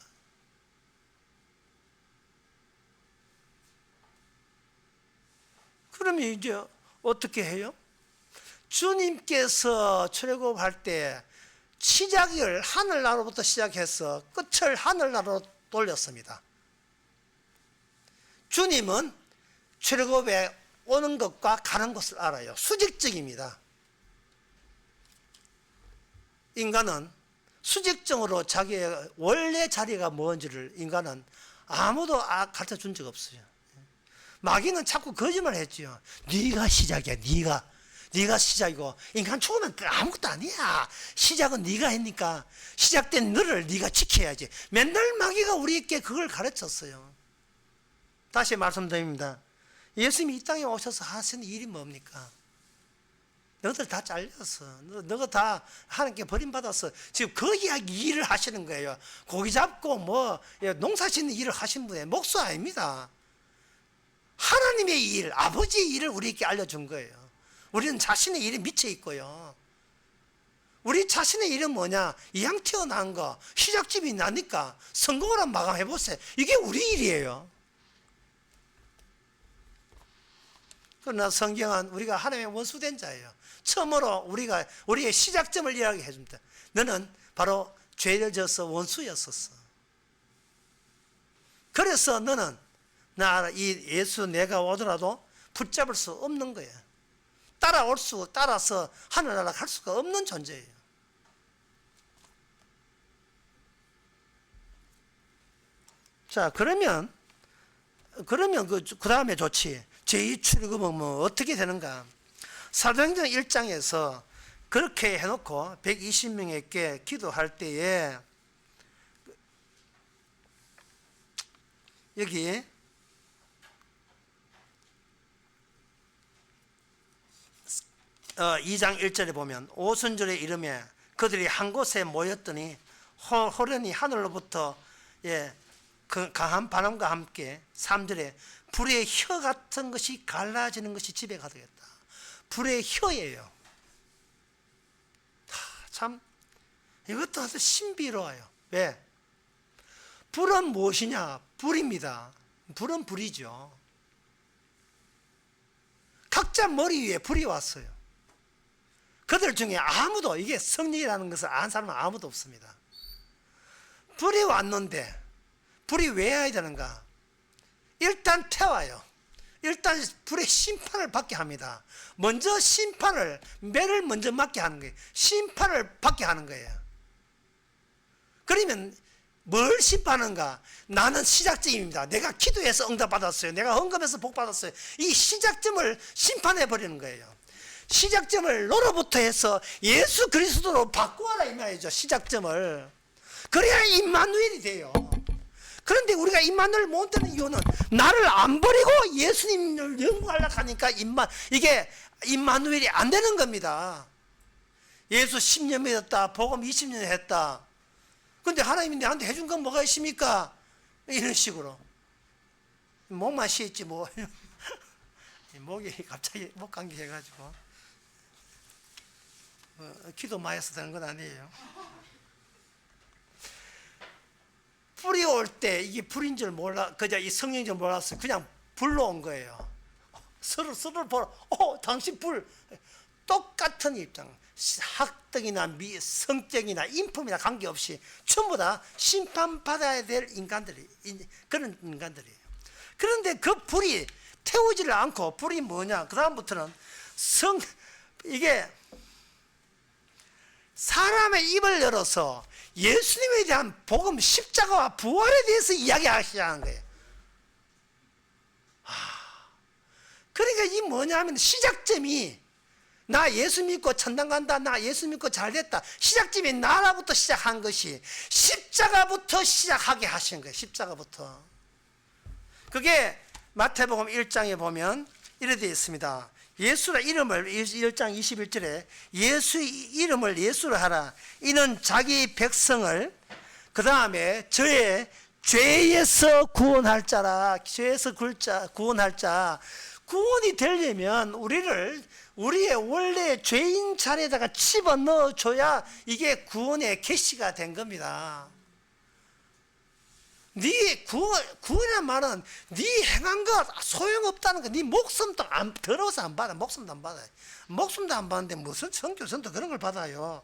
그러면 이제 어떻게 해요? 주님께서 출애굽할 때 시작을 하늘나라로부터 시작해서 끝을 하늘나라로 돌렸습니다. 주님은 출애굽에 오는 것과 가는 것을 알아요. 수직적입니다. 인간은 수직적으로 자기의 원래 자리가 뭔지를 인간은 아무도 가르쳐 준 적 없어요. 마귀는 자꾸 거짓말 했지요. 네가 시작이야. 네가 시작이고 인간 죽으면 아무것도 아니야. 시작은 네가 했으니까 시작된 너를 네가 지켜야지. 맨날 마귀가 우리에게 그걸 가르쳤어요. 다시 말씀드립니다. 예수님이 이 땅에 오셔서 하신 일이 뭡니까? 너희들 다 잘렸어. 너가 다 하나님께 버림받았어. 지금 그 이야기 일을 하시는 거예요. 고기 잡고 뭐 농사 짓는 일을 하신 분의 목수 아닙니다. 하나님의 일, 아버지의 일을 우리에게 알려준 거예요. 우리는 자신의 일에 미쳐 있고요. 우리 자신의 일은 뭐냐? 이왕 태어난 거 시작점이 나니까 성공을 한번 마감해 보세요. 이게 우리 일이에요. 그러나 성경은 우리가 하나님의 원수된 자예요. 처음으로 우리의 시작점을 이야기해 줍니다. 너는 바로 죄를 져서 원수였었어. 그래서 너는 이 예수 내가 오더라도 붙잡을 수 없는 거예요. 따라서 하늘나라 갈 수가 없는 존재예요. 자, 그러면 그 다음에 좋지. 제2출애굽은 뭐 어떻게 되는가? 사도행전 1장에서 그렇게 해놓고 120명에게 기도할 때에 여기 2장 1절에 보면 오순절의 이름에 그들이 한 곳에 모였더니 호련히 하늘로부터 그 강한 바람과 함께 3절에 불의 혀 같은 것이 갈라지는 것이 집에 가득했다. 불의 혀예요. 참 이것도 아주 신비로워요. 왜? 불은 무엇이냐? 불입니다. 불은 불이죠. 각자 머리 위에 불이 왔어요. 그들 중에 아무도 이게 성령이라는 것을 아는 사람은 아무도 없습니다. 불이 왔는데 불이 왜 와야 되는가? 일단 태워요. 일단 불의 심판을 받게 합니다. 먼저 매를 먼저 맞게 하는 거예요. 심판을 받게 하는 거예요. 그러면 뭘 심판하는가? 나는 시작점입니다. 내가 기도해서 응답받았어요. 내가 헌금해서 복받았어요. 이 시작점을 심판해 버리는 거예요. 시작점을 너로부터 해서 예수 그리스도로 바꾸어라 이 말이죠. 시작점을. 그래야 임마누엘이 돼요. 그런데 우리가 임마누엘 못 되는 이유는 나를 안 버리고 예수님을 영구하려고 하니까 이게 임마누엘이 안 되는 겁니다. 예수 10년 믿었다, 복음 20년 했다. 근데 하나님이 내한테 해준 건 뭐가 있습니까? 이런 식으로. 목만 쉬었지 뭐. 목이 갑자기 목 감기 해가지고 기도 많이 해서 되는 건 아니에요. 불이 올 때 이게 불인 줄 몰라, 그저 이 성령인 줄 몰랐어요. 그냥 불로 온 거예요. 서로 보러, 당신 불. 똑같은 입장. 학덕이나 성격이나 인품이나 관계없이 전부 다 심판받아야 될 그런 인간들이에요. 그런데 그 불이 태우지를 않고, 불이 뭐냐? 그 다음부터는 이게 사람의 입을 열어서 예수님에 대한 복음, 십자가와 부활에 대해서 이야기하시자는 거예요. 그러니까 이 뭐냐면 시작점이 나 예수 믿고 천당 간다, 나 예수 믿고 잘 됐다. 시작점이 나라부터 시작한 것이 십자가부터 시작하게 하신 거예요. 십자가부터. 그게 마태복음 1장에 보면 이렇게 되어 있습니다. 예수라 이름을 1장 21절에 예수 이름을 예수로 하라. 이는 자기 백성을 그 다음에 저의 죄에서 구원할 자라. 죄에서 구원할 자. 구원이 되려면 우리의 원래 죄인 자리에다가 집어넣어 줘야 이게 구원의 계시가 된 겁니다. 네 구원이란 말은 네 행한 것 소용없다는 거. 네 목숨도 더러워서 안 받아. 목숨도 안 받아요. 목숨도 안 받는데 무슨 선교선도 그런 걸 받아요.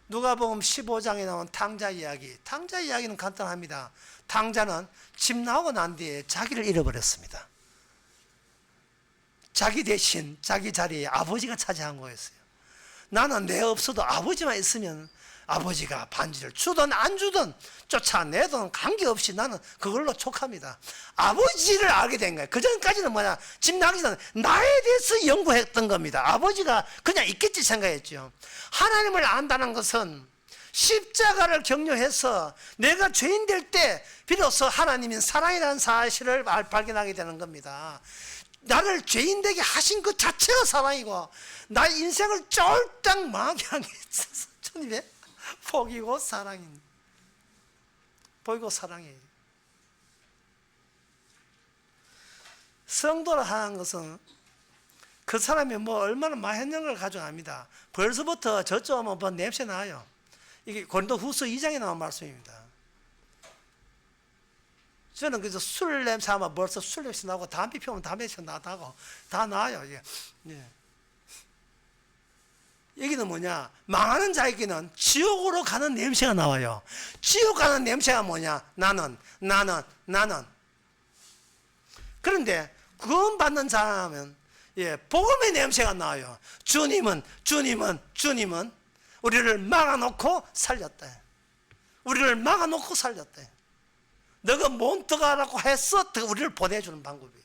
누가복음 15장에 나온 탕자 이야기. 탕자 이야기는 간단합니다. 탕자는 집 나오고 난 뒤에 자기를 잃어버렸습니다. 자기 대신 자기 자리에 아버지가 차지한 거였어요. 나는 내 없어도 아버지만 있으면 아버지가 반지를 주든 안 주든 쫓아내든 관계없이 나는 그걸로 촉합니다. 아버지를 알게 된 거예요. 그전까지는 뭐냐, 집 나기 전에 나에 대해서 연구했던 겁니다. 아버지가 그냥 있겠지 생각했죠. 하나님을 안다는 것은 십자가를 격려해서 내가 죄인 될 때 비로소 하나님인 사랑이라는 사실을 발견하게 되는 겁니다. 나를 죄인 되게 하신 그 자체가 사랑이고 나의 인생을 쫄딱 망하게 한 게 있어서 주님의 복이고 사랑입니다. 복이고 사랑이에요. 성도를 하는 것은 그 사람이 뭐 얼마나 많이 했는 걸 가져갑니다. 벌써부터 저쪽 하면 뭐 냄새 나요. 이게 고린도후서 2장에 나온 말씀입니다. 저는 그래서 술 냄새 하면 벌써 술 냄새 나고 담배 피우면 담배 냄새 나다고 다 나요. 이게. 예. 여기는 뭐냐, 망하는 자에게는 지옥으로 가는 냄새가 나와요. 지옥 가는 냄새가 뭐냐, 나는. 그런데 구원받는 사람은 복음의 냄새가 나와요. 주님은 우리를 막아놓고 살렸다. 우리를 막아놓고 살렸다. 너가 못 들어가라고 해서 우리를 보내주는 방법이에요.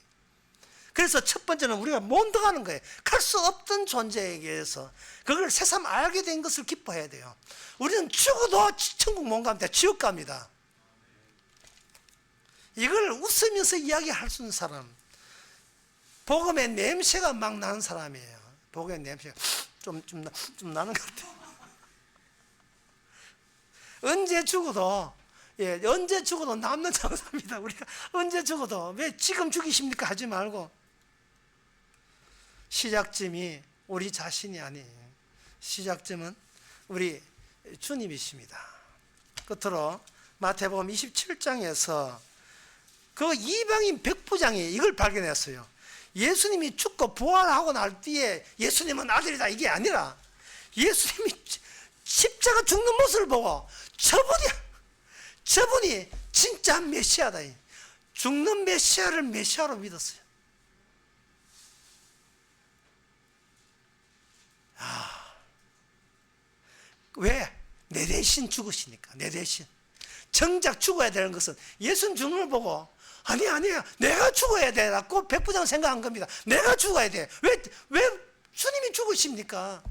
그래서 첫 번째는 우리가 못 들어가는 거예요. 갈 수 없던 존재에게서 그걸 새삼 알게 된 것을 기뻐해야 돼요. 우리는 죽어도 천국 못 갑니다. 지옥 갑니다. 이걸 웃으면서 이야기할 수 있는 사람, 복음의 냄새가 막 나는 사람이에요. 복음의 냄새가 좀 나는 것 같아요. 언제 죽어도 남는 장사입니다. 우리가 언제 죽어도 왜 지금 죽이십니까 하지 말고, 시작점이 우리 자신이 아니에요. 시작점은 우리 주님이십니다. 끝으로 마태복음 27장에서 그 이방인 백부장이 이걸 발견했어요. 예수님이 죽고 부활하고 날 뒤에 예수님은 아들이다 이게 아니라 예수님이 십자가 죽는 모습을 보고 저분이 진짜 메시아다. 죽는 메시아를 메시아로 믿었어요. 왜? 내 대신 죽으시니까. 내 대신. 정작 죽어야 되는 것은 예수님 죽는 걸 보고 아니야 내가 죽어야 돼라고 백부장은 생각한 겁니다. 내가 죽어야 돼. 왜 주님이 죽으십니까?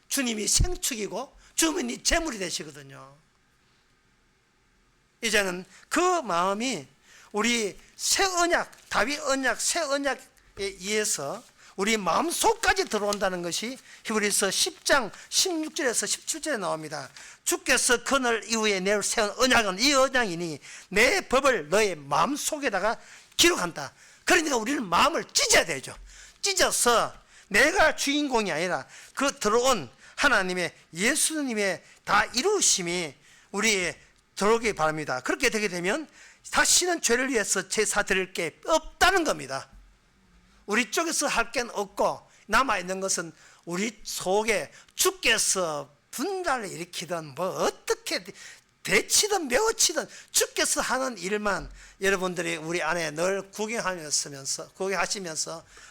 주님이 생축이고 주님이 재물이 되시거든요. 이제는 그 마음이 우리 새 언약, 다윗 언약, 새 언약에 의해서 우리 마음속까지 들어온다는 것이 히브리서 10장 16절에서 17절에 나옵니다. 주께서 그날 이후에 내를 세운 언약은 이 언약이니 내 법을 너의 마음속에다가 기록한다. 그러니까 우리는 마음을 찢어야 되죠. 찢어서 내가 주인공이 아니라 그 들어온 하나님의 예수님의 다 이루심이 우리 들어오기 바랍니다. 그렇게 되게 되면 다시는 죄를 위해서 제사 드릴 게 없다는 겁니다. 우리 쪽에서 할 게 없고 남아있는 것은 우리 속에 주께서 분란을 일으키든 뭐 어떻게 대치든 매어치든 주께서 하는 일만 여러분들이 우리 안에 늘 구경하시면서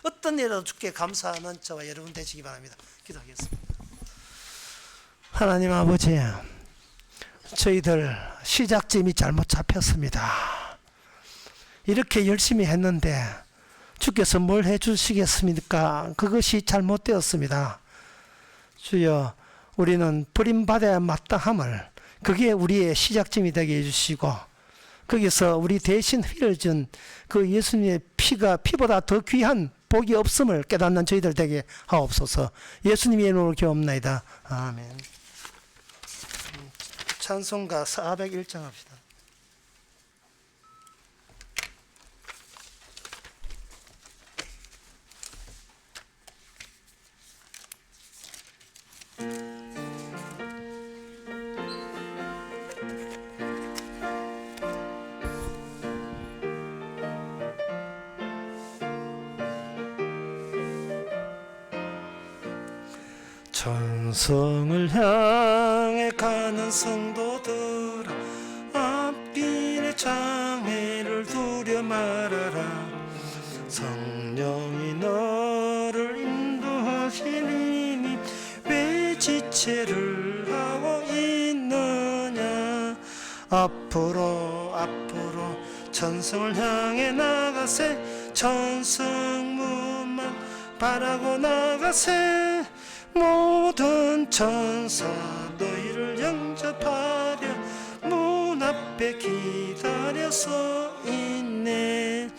어떤 일에도 주께 감사하는 저와 여러분 되시기 바랍니다. 기도하겠습니다. 하나님 아버지, 저희들 시작점이 잘못 잡혔습니다. 이렇게 열심히 했는데 주께서 뭘 해주시겠습니까? 그것이 잘못되었습니다. 주여, 우리는 버림받아야 마땅함을, 그게 우리의 시작점이 되게 해주시고 거기서 우리 대신 흘려준 그 예수님의 피가 피보다 더 귀한 복이 없음을 깨닫는 저희들 되게 하옵소서. 예수님의 이름으로 기도합나이다. 아멘. 찬송가 401장 합시다. 천성을 향해 가는 성도들아, 앞길의 장애를 두려 말아라. 성령이 너를 인도하시니 왜 지체를 하고 있느냐. 앞으로 천성을 향해 나가세. 천성문만 바라고 나가세. 모든 천사 너희를 영접하려 문 앞에 기다려서 있네.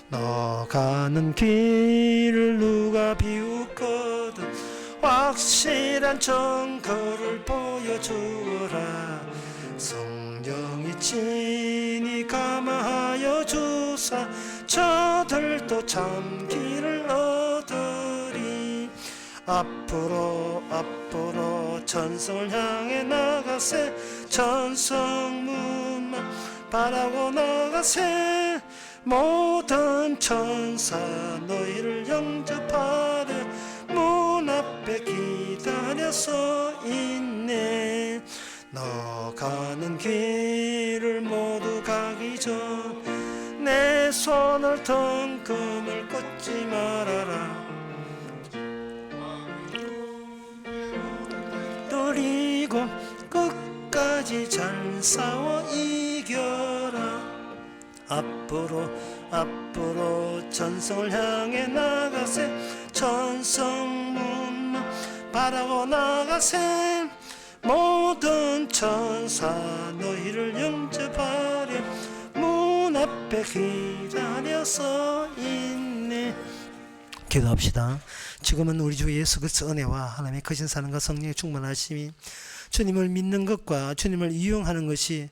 너 가는 길을 누가 비웃거든 확실한 증거를 보여주어라. 성령이 친히 감화하여 주사 저들도 참 길을 얻으리. 앞으로 천성을 향해 나가세. 천성문만 바라고 나가세. 모든 천사 너희를 영접하려 문 앞에 기다려서 있네. 너 가는 길을 모두 가기 전 내 손을 덩금을 꺾지 말아라. 그리고 끝까지 잘 싸워 이겨라. 앞으로 천성을 향해 나가세. 천성문만 바라고 나가세. 모든 천사 너희를 영접하려 문 앞에 기다려서 있네. 기도합시다. 지금은 우리 주 예수 그리스도의 은혜와 하나님의 크신 사랑과 성령의 충만하심이 주님을 믿는 것과 주님을 이용하는 것이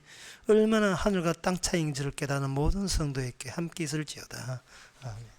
얼마나 하늘과 땅 차이인지를 깨닫는 모든 성도에게 함께 있을지어다. 아멘.